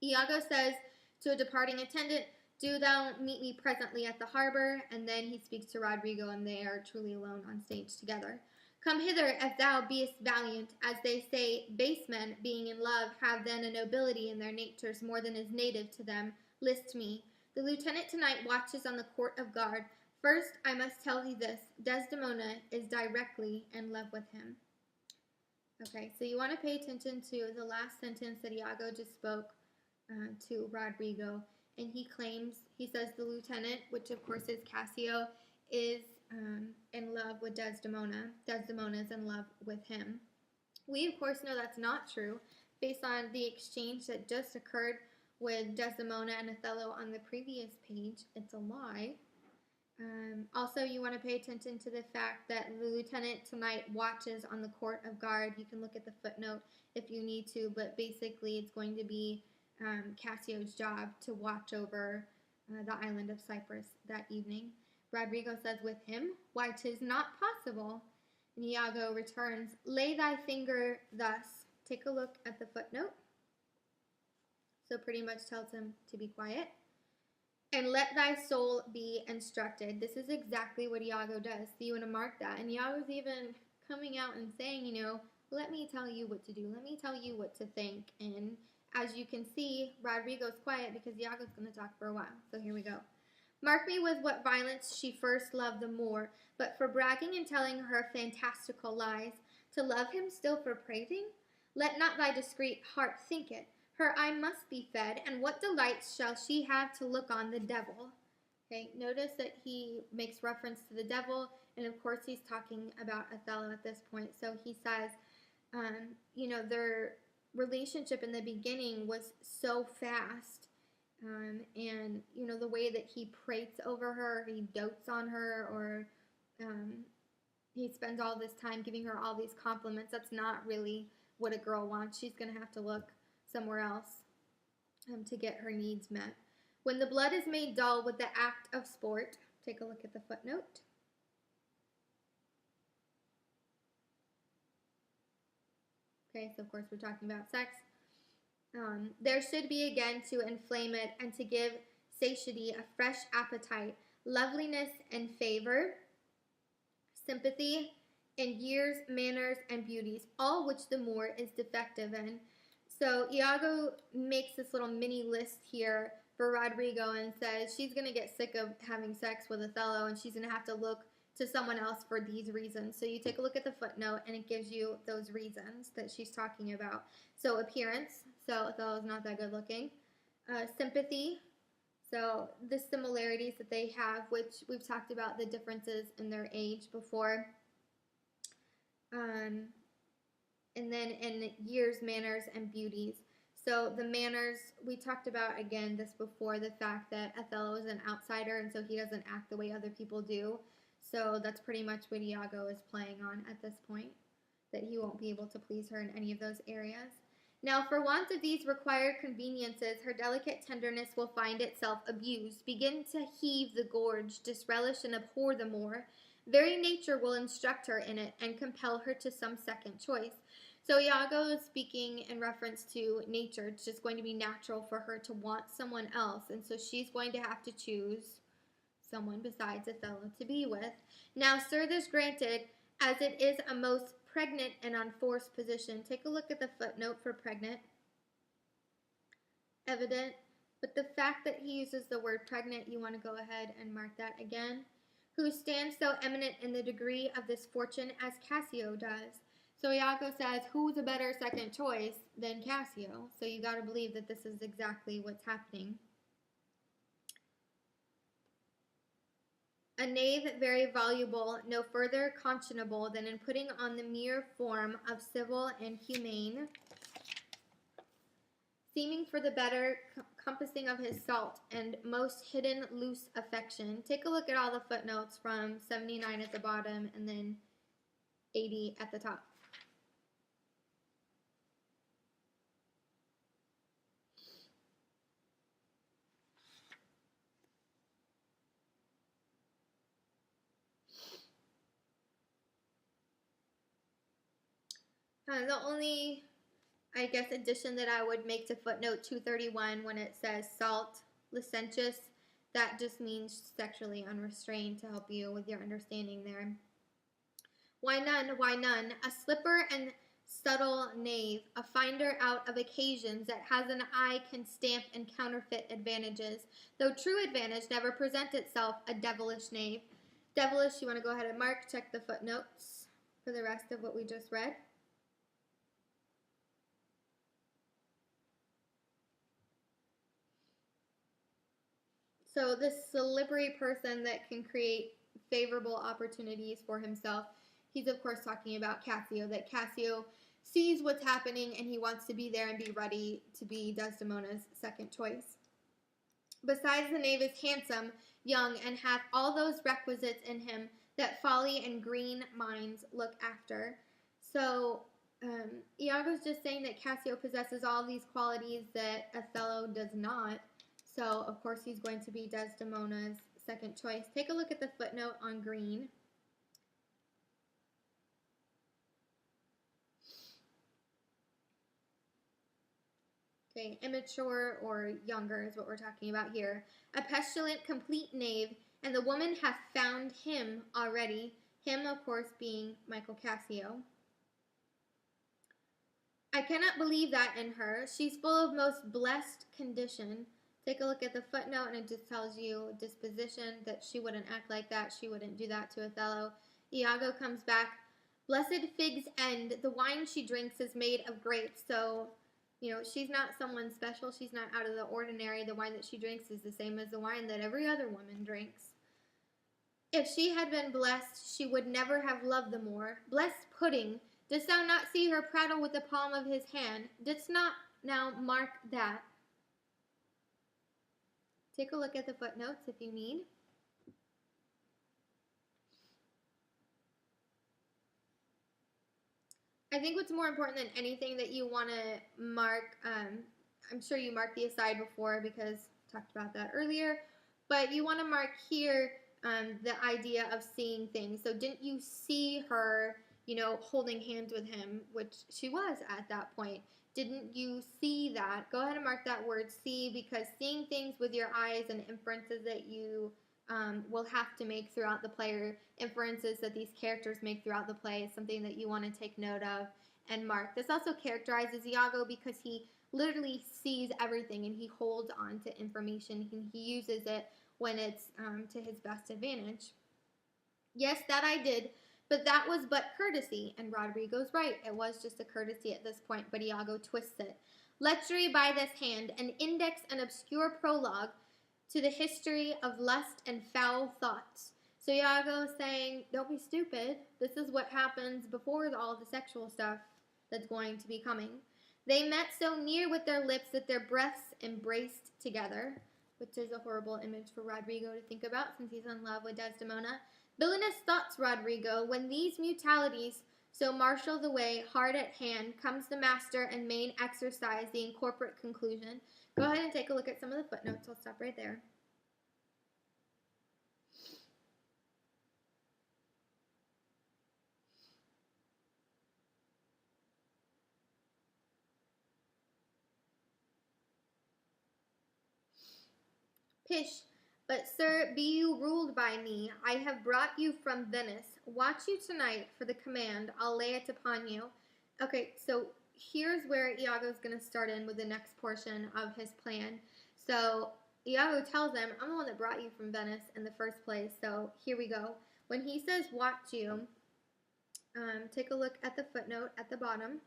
Iago says to a departing attendant, "Do thou meet me presently at the harbor," and then he speaks to Rodrigo, and they are truly alone on stage together. "Come hither, if thou beest valiant, as they say base men, being in love, have then a nobility in their natures more than is native to them. List me. The lieutenant tonight watches on the court of guard. First, I must tell thee this, Desdemona is directly in love with him." Okay, so you want to pay attention to the last sentence that Iago just spoke to Rodrigo, and he says the lieutenant, which of course is Cassio, is in love with Desdemona. Desdemona is in love with him. We of course know that's not true based on the exchange that just occurred with Desdemona and Othello on the previous page. It's a lie. Also, you want to pay attention to the fact that the lieutenant tonight watches on the court of guard. You can look at the footnote if you need to, but basically it's going to be Cassio's job to watch over the island of Cyprus that evening. Rodrigo says with him, "Why, 'tis not possible." And Iago returns, "Lay thy finger thus." Take a look at the footnote. So pretty much tells him to be quiet. "And let thy soul be instructed." This is exactly what Iago does. So you want to mark that. And Iago's even coming out and saying, let me tell you what to do. Let me tell you what to think. And as you can see, Rodrigo's quiet because Iago's going to talk for a while. So here we go. "Mark me with what violence she first loved the more, but for bragging and telling her fantastical lies, to love him still for prating? Let not thy discreet heart think it. Her eye must be fed, and what delights shall she have to look on the devil?" Okay, notice that he makes reference to the devil, and of course he's talking about Othello at this point. So he says, their relationship in the beginning was so fast, and the way that he prates over her, he dotes on her, or he spends all this time giving her all these compliments. That's not really what a girl wants. She's going to have to look somewhere else to get her needs met. "When the blood is made dull with the act of sport," take a look at the footnote. Okay, so of course we're talking about sex. "There should be again to inflame it and to give satiety a fresh appetite, loveliness and favor, sympathy, in years, manners, and beauties, all which the Moor is defective in." So Iago makes this little mini list here for Rodrigo and says she's going to get sick of having sex with Othello, and she's going to have to look to someone else for these reasons. So you take a look at the footnote, and it gives you those reasons that she's talking about. So appearance, so Othello's not that good looking. Sympathy, so the similarities that they have, which we've talked about the differences in their age before. And then in years, manners, and beauties. So the manners, we talked about again this before, the fact that Othello is an outsider, and so he doesn't act the way other people do. So that's pretty much what Iago is playing on at this point, that he won't be able to please her in any of those areas. "Now, for want of these required conveniences, her delicate tenderness will find itself abused, begin to heave the gorge, disrelish and abhor the more. Very nature will instruct her in it, and compel her to some second choice." So Iago is speaking in reference to nature. It's just going to be natural for her to want someone else, and so she's going to have to choose someone besides Othello to be with. "Now, sir, this granted, as it is a most pregnant and unforced position." Take a look at the footnote for pregnant. Evident, but the fact that he uses the word pregnant, you want to go ahead and mark that again. "Who stands so eminent in the degree of this fortune as Cassio does." So Iago says, who's a better second choice than Cassio? So you got to believe that this is exactly what's happening. "A knave very voluble, no further conscionable than in putting on the mere form of civil and humane, seeming for the better compassing of his salt and most hidden loose affection." Take a look at all the footnotes from 79 at the bottom and then 80 at the top. The only I guess, addition that I would make to footnote 231 when it says salt, licentious, that just means sexually unrestrained to help you with your understanding there. Why none? Why none? A slipper and subtle knave, a finder out of occasions that has an eye can stamp and counterfeit advantages, though true advantage never present itself, a devilish knave. Devilish, you want to go ahead and mark, check the footnotes for the rest of what we just read. So this slippery person that can create favorable opportunities for himself, he's of course talking about Cassio, that Cassio sees what's happening and he wants to be there and be ready to be Desdemona's second choice. Besides, the knave is handsome, young, and hath all those requisites in him that folly and green minds look after. So Iago's just saying that Cassio possesses all these qualities that Othello does not. So, of course, he's going to be Desdemona's second choice. Take a look at the footnote on green. Okay, immature or younger is what we're talking about here. A pestilent, complete knave, and the woman hath found him already. Him, of course, being Michael Cassio. I cannot believe that in her. She's full of most blessed condition. Take a look at the footnote, and it just tells you disposition, that she wouldn't act like that. She wouldn't do that to Othello. Iago comes back. Blessed fig's end. The wine she drinks is made of grapes. So, she's not someone special. She's not out of the ordinary. The wine that she drinks is the same as the wine that every other woman drinks. If she had been blessed, she would never have loved the more. Blessed pudding. Didst thou not see her prattle with the palm of his hand? Didst not now mark that? Take a look at the footnotes if you need. I think what's more important than anything that you want to mark, I'm sure you marked the aside before because I talked about that earlier, but you want to mark here the idea of seeing things. So didn't you see her, holding hands with him, which she was at that point? Didn't you see that? Go ahead and mark that word see, because seeing things with your eyes and inferences that you will have to make throughout the play, or inferences that these characters make throughout the play, is something that you want to take note of and mark. This also characterizes Iago because he literally sees everything and he holds on to information and he uses it when it's to his best advantage. Yes, that I did, but that was but courtesy, and Rodrigo's right. It was just a courtesy at this point, but Iago twists it. Lechery by this hand, an index and obscure prologue to the history of lust and foul thoughts. So Iago is saying, don't be stupid. This is what happens before all the sexual stuff that's going to be coming. They met so near with their lips that their breaths embraced together, which is a horrible image for Rodrigo to think about since he's in love with Desdemona. Villainous thoughts, Rodrigo, when these mutalities so marshal the way, hard at hand, comes the master and main exercise, the incorporate conclusion. Go ahead and take a look at some of the footnotes. I'll stop right there. Pish, but sir, be you ruled by me. I have brought you from Venice. Watch you tonight for the command. I'll lay it upon you. Okay, so here's where Iago's going to start in with the next portion of his plan. So Iago tells him, I'm the one that brought you from Venice in the first place. So here we go. When he says watch you, take a look at the footnote at the bottom.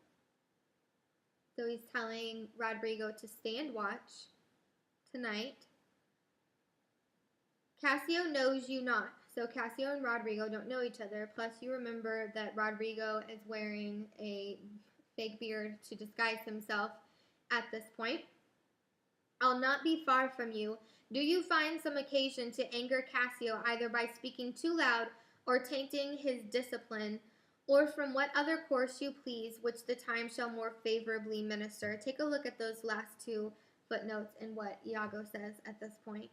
So he's telling Rodrigo to stand watch tonight. Cassio knows you not. So Cassio and Rodrigo don't know each other. Plus, you remember that Rodrigo is wearing a fake beard to disguise himself at this point. I'll not be far from you. Do you find some occasion to anger Cassio, either by speaking too loud or tainting his discipline, or from what other course you please, which the time shall more favorably minister? Take a look at those last two footnotes and what Iago says at this point.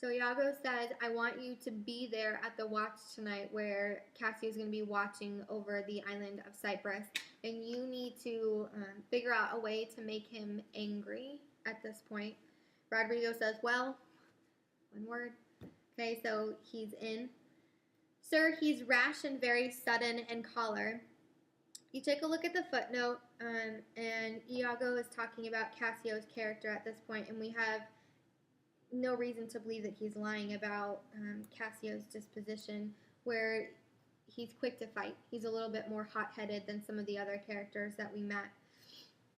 So Iago says, I want you to be there at the watch tonight where Cassio is going to be watching over the island of Cyprus. And you need to figure out a way to make him angry at this point. Rodrigo says, well, one word. Okay, so he's in. Sir, he's rash and very sudden in choler. You take a look at the footnote, and Iago is talking about Cassio's character at this point, and we have no reason to believe that he's lying about Cassio's disposition, where he's quick to fight. He's a little bit more hot-headed than some of the other characters that we met.